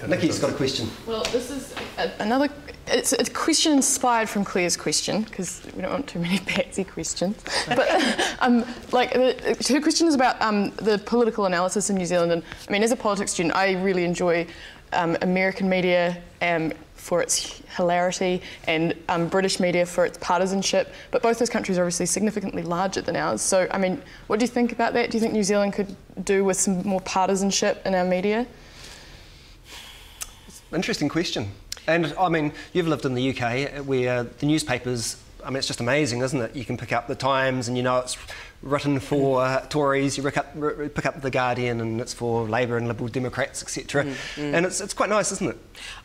Nikki's got a question. Well, this is another... It's a question inspired from Claire's question, because we don't want too many patsy questions. But her question is about the political analysis in New Zealand. And I mean, as a politics student, I really enjoy American media for its hilarity and British media for its partisanship. But both those countries are obviously significantly larger than ours. So, I mean, what do you think about that? Do you think New Zealand could do with some more partisanship in our media? Interesting question. And I mean, you've lived in the UK where the newspapers, I mean, it's just amazing, isn't it? You can pick up the Times and you know it's written for Tories, you pick up the Guardian and it's for Labour and Liberal Democrats, etc. And it's quite nice, isn't it?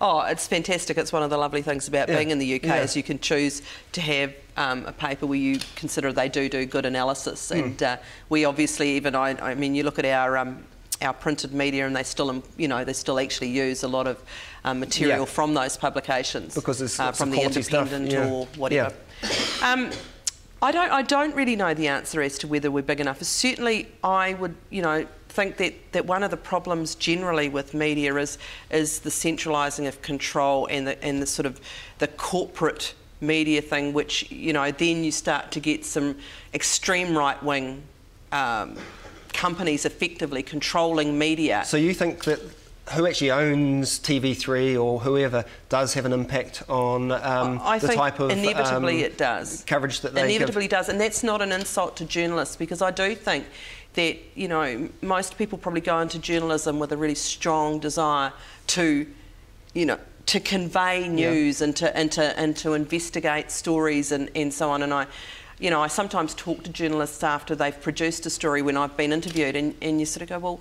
Oh, it's fantastic. It's one of the lovely things about being in the UK is you can choose to have a paper where you consider they do good analysis. And we obviously, even I mean, you look at our printed media, and they still, you know, they still actually use a lot of material from those publications, because it's from the Independent or whatever. I don't really know the answer as to whether we're big enough. Certainly, I would, you know, think that one of the problems generally with media is the centralising of control and the sort of the corporate media thing, which, you know, then you start to get some extreme right wing companies effectively controlling media. So you think that who actually owns TV3 or whoever does have an impact on the type of inevitably it does coverage that they inevitably does, and that's not an insult to journalists, because I do think that, you know, most people probably go into journalism with a really strong desire to, you know, to convey news and to investigate stories and so on. And I sometimes talk to journalists after they've produced a story when I've been interviewed, and you sort of go, well,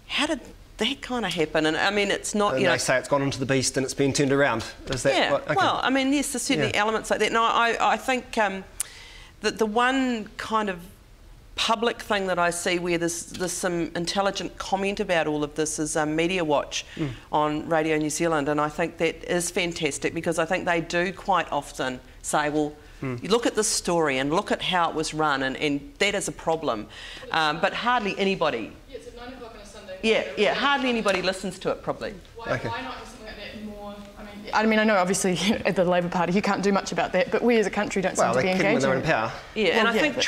how did that kind of happen? And I mean, it's not, and you know... they say it's gone into the beast and it's been turned around. Is that what, okay. Well, I mean, yes, there's certainly elements like that. No, I think that the one kind of public thing that I see where there's some intelligent comment about all of this is Media Watch on Radio New Zealand, and I think that is fantastic, because I think they do quite often say, well, you look at this story and look at how it was run, and that is a problem. But hardly anybody... Yeah, it's at 9 o'clock on a Sunday. Hardly anybody listens to it, probably. Why not do something like that more? I mean, I know obviously at the Labour Party you can't do much about that, but we as a country don't seem to be engaging. Well, they can when they're in power. Yeah, and I think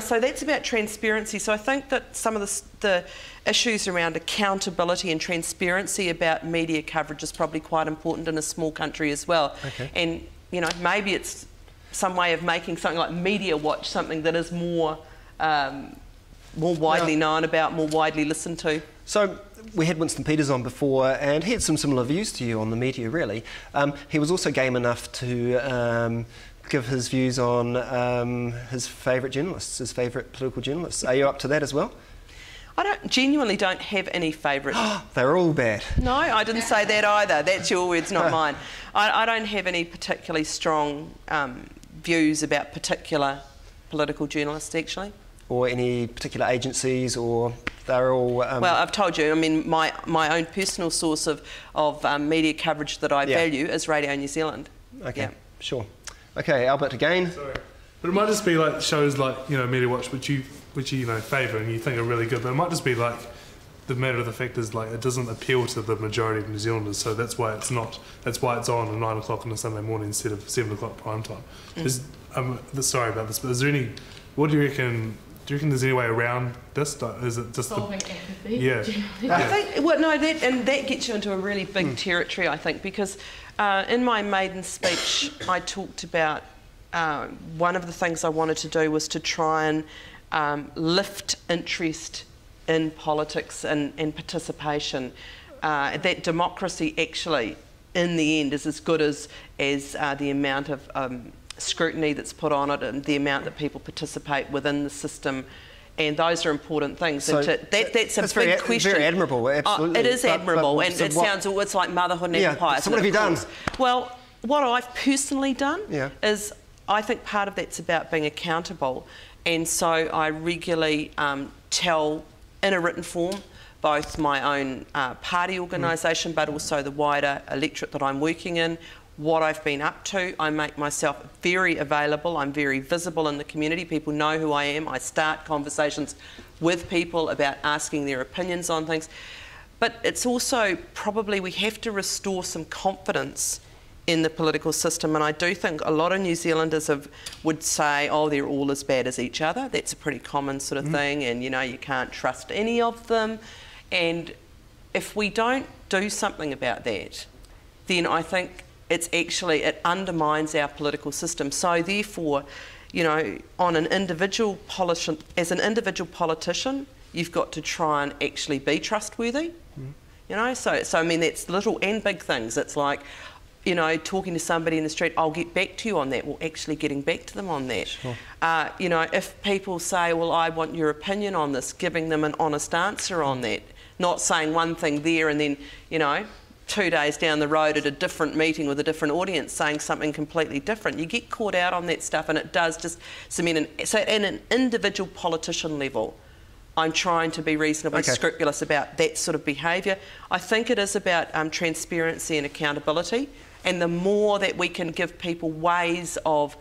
so that's about transparency. So I think that some of the issues around accountability and transparency about media coverage is probably quite important in a small country as well. Okay. And, you know, maybe it's some way of making something like Media Watch something that is more widely known about, more widely listened to. So we had Winston Peters on before, and he had some similar views to you on the media, really. He was also game enough to give his views on his favourite journalists, his favourite political journalists. Are you up to that as well? I genuinely don't have any favourite. They're all bad. No, I didn't say that either. That's your words, not mine. I don't have any particularly strong views about particular political journalists, actually. Or any particular agencies, or they're all... Well, I've told you, I mean, my own personal source of media coverage that I value is Radio New Zealand. Okay, sure. Okay, Albert, again. Sorry. But it might just be like shows like, you know, Media Watch, which you know, favour and you think are really good, but it might just be like the matter of the fact is, like, it doesn't appeal to the majority of New Zealanders, so that's why it's on at 9 o'clock on a Sunday morning instead of 7 o'clock prime time. Sorry about this, but is there any... What do you reckon... Do you reckon there's any way around this? Is it just solving empathy? Yeah. I think, well, no, that gets you into a really big territory, I think, because in my maiden speech, I talked about one of the things I wanted to do was to try and lift interest in politics and participation. That democracy actually, in the end, is as good as the amount of scrutiny that's put on it and the amount that people participate within the system, and those are important things. So that's a big question. Very admirable, absolutely. It is admirable, and it sounds, it's like motherhood and empire. So what have you done? Well, what I've personally done is, I think part of that's about being accountable, and so I regularly tell in a written form both my own party organisation but also the wider electorate that I'm working in, what I've been up to. I make myself very available. I'm very visible in the community. People know who I am. I start conversations with people about asking their opinions on things. but it's also probably we have to restore some confidence in the political system, and I do think a lot of New Zealanders would say, oh, they're all as bad as each other. That's a pretty common sort of thing, and you know, you can't trust any of them. And if we don't do something about that, then I think it undermines our political system. So therefore, you know, as an individual politician, you've got to try and actually be trustworthy. You know, so I mean, that's little and big things. It's like, you know, talking to somebody in the street, I'll get back to you on that, or actually getting back to them on that. Sure. You know, if people say, well, I want your opinion on this, giving them an honest answer on that, not saying one thing there and then, you know, 2 days down the road at a different meeting with a different audience saying something completely different. You get caught out on that stuff, and it does just cement. So at an individual politician level, I'm trying to be reasonably scrupulous about that sort of behaviour. I think it is about transparency and accountability. And the more that we can give people ways of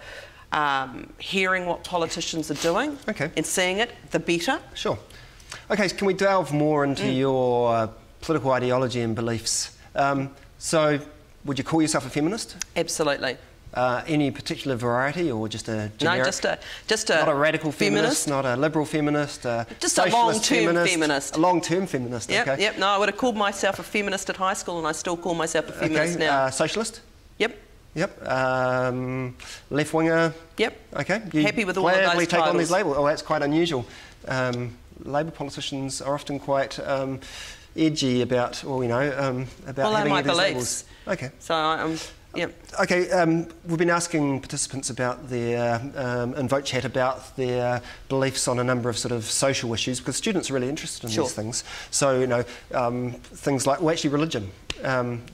hearing what politicians are doing and seeing it, the better. Sure. Okay, so can we delve more into your political ideology and beliefs? So, would you call yourself a feminist? Absolutely. Any particular variety, or just a generic? No, just a not a radical feminist, not a liberal feminist, just a long-term feminist. A long-term feminist. Yep, okay. Yep. No, I would have called myself a feminist at high school, and I still call myself a feminist now. Socialist. Yep. Yep. Left winger. Yep. Okay. Happy with all of those gladly take titles. on these labels. Oh, that's quite unusual. Labour politicians are often quite edgy about, about having my these beliefs. labels. Okay. So yep. Okay, we've been asking participants about their, in Vote Chat, about their beliefs on a number of sort of social issues, because students are really interested in these things. So, you know, things like, well, actually religion.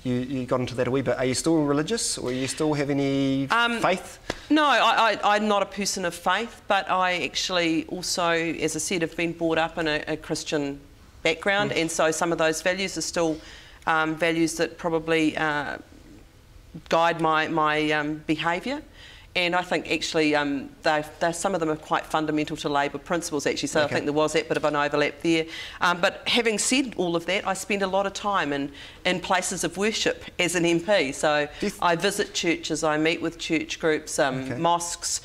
You got into that a wee bit. Are you still religious, or you still have any faith? No, I'm not a person of faith, but I actually also, as I said, have been brought up in a Christian background, and so some of those values are still values that probably guide my behaviour, and I think actually some of them are quite fundamental to Labour principles actually, so I think there was that bit of an overlap there. But having said all of that, I spend a lot of time in places of worship as an MP, so I visit churches, I meet with church groups, mosques,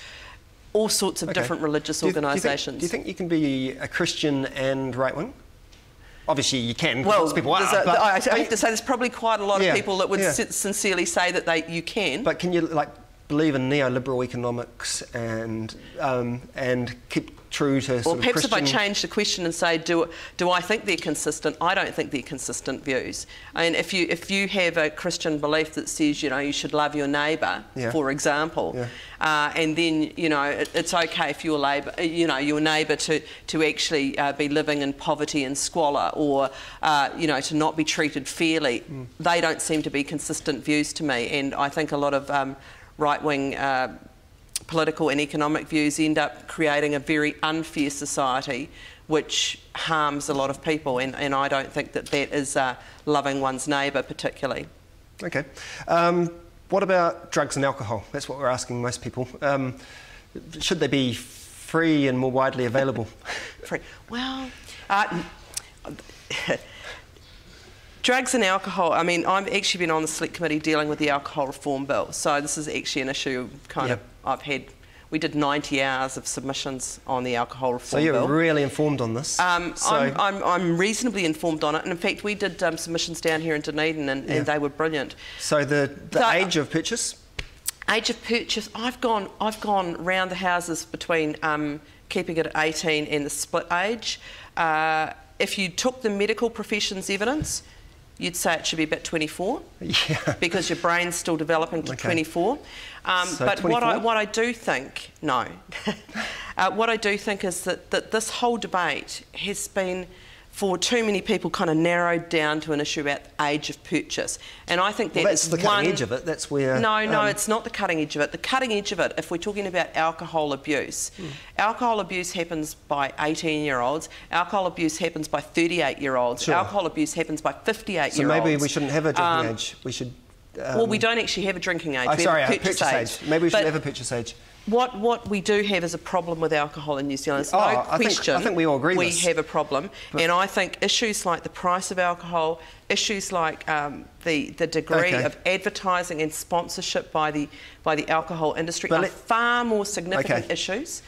all sorts of different religious organisations. Do you think you can be a Christian and right-wing? Obviously you can, because well, people are. I have to say there's probably quite a lot of people that would sincerely say that you can. But can you believe in neoliberal economics and keep true to sort of perhaps Christian... if I change the question and say, do I think they're consistent? I don't think they're consistent views. I mean, if you have a Christian belief that says, you know, you should love your neighbour, for example, and then, you know, it's okay if your neighbour to actually be living in poverty and squalor, or you know, to not be treated fairly. They don't seem to be consistent views to me, and I think a lot of right-wing political and economic views end up creating a very unfair society which harms a lot of people, and I don't think that is loving one's neighbour particularly. Okay. What about drugs and alcohol? That's what we're asking most people. Should they be free and more widely available? Free. Well, drugs and alcohol, I mean, I've actually been on the select committee dealing with the alcohol reform bill, so this is actually an issue we did 90 hours of submissions on the alcohol reform bill. So you're really informed on this? I'm reasonably informed on it, and in fact we did submissions down here in Dunedin, and they were brilliant. So the age of purchase? Age of purchase, I've gone round the houses between keeping it at 18 and the split age. If you took the medical profession's evidence, you'd say it should be about 24, because your brain's still developing to 24. So but 24? what I do think, what I do think is that this whole debate has been, for too many people, kind of narrowed down to an issue about age of purchase. And I think that's the cutting edge of it. That's where... No, it's not the cutting edge of it. The cutting edge of it, if we're talking about alcohol abuse, alcohol abuse happens by 18-year-olds, alcohol abuse happens by 38-year-olds, alcohol abuse happens by 58-year-olds. So maybe we shouldn't have a drinking age. We should... well, we don't actually have a drinking age. A purchase age. Maybe we should have a purchase age. what we do have is a problem with alcohol in New Zealand. It's no question. I think we all agree we this. have a problem, and I think issues like the price of alcohol, issues like the degree of advertising and sponsorship by the alcohol industry are far more significant issues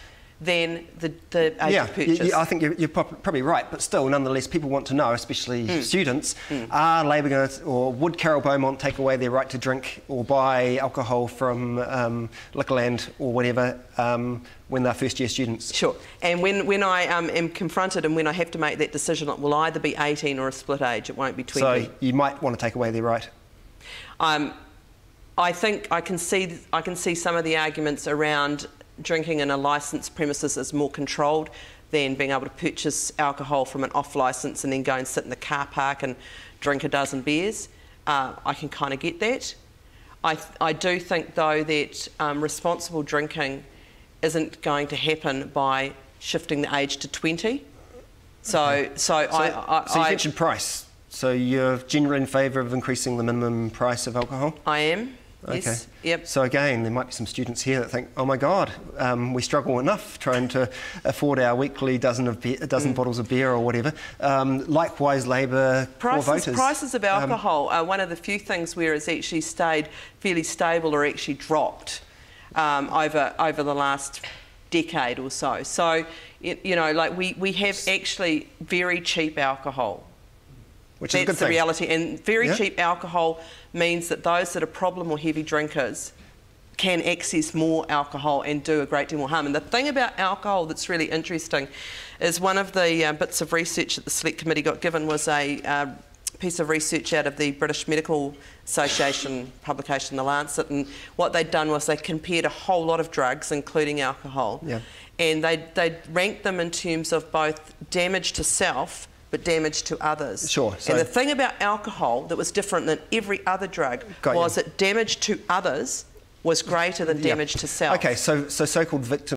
than the age of purchase. I think you're probably right, but still, nonetheless, people want to know, especially students, are Labour going to, or would Carol Beaumont take away their right to drink or buy alcohol from Liquorland or whatever when they're first-year students? Sure. And when I am confronted and when I have to make that decision, it will either be 18 or a split age. It won't be 20. So you might want to take away their right. I think I can see some of the arguments around drinking in a licensed premises is more controlled than being able to purchase alcohol from an off-licence and then go and sit in the car park and drink a dozen beers. I can kind of get that. I do think, though, that responsible drinking isn't going to happen by shifting the age to 20. So you mentioned price. So you're generally in favour of increasing the minimum price of alcohol? I am. Okay. Yes. Yep. So again, there might be some students here that think, "Oh my God, we struggle enough trying to afford our weekly dozen bottles of beer or whatever." Likewise, Labour core voters. Prices of alcohol are one of the few things where it's actually stayed fairly stable or actually dropped over the last decade or so. So you know, like we have actually very cheap alcohol. Which is a good That's the thing. reality. And very cheap alcohol means that those that are problem or heavy drinkers can access more alcohol and do a great deal more harm. And the thing about alcohol that's really interesting is one of the bits of research that the Select Committee got given was a piece of research out of the British Medical Association publication, The Lancet, and what they'd done was they compared a whole lot of drugs, including alcohol, and they ranked them in terms of both damage to self but damage to others. Sure. So and the thing about alcohol that was different than every other drug was that damage to others was greater than damage to self. Okay, so so-called victims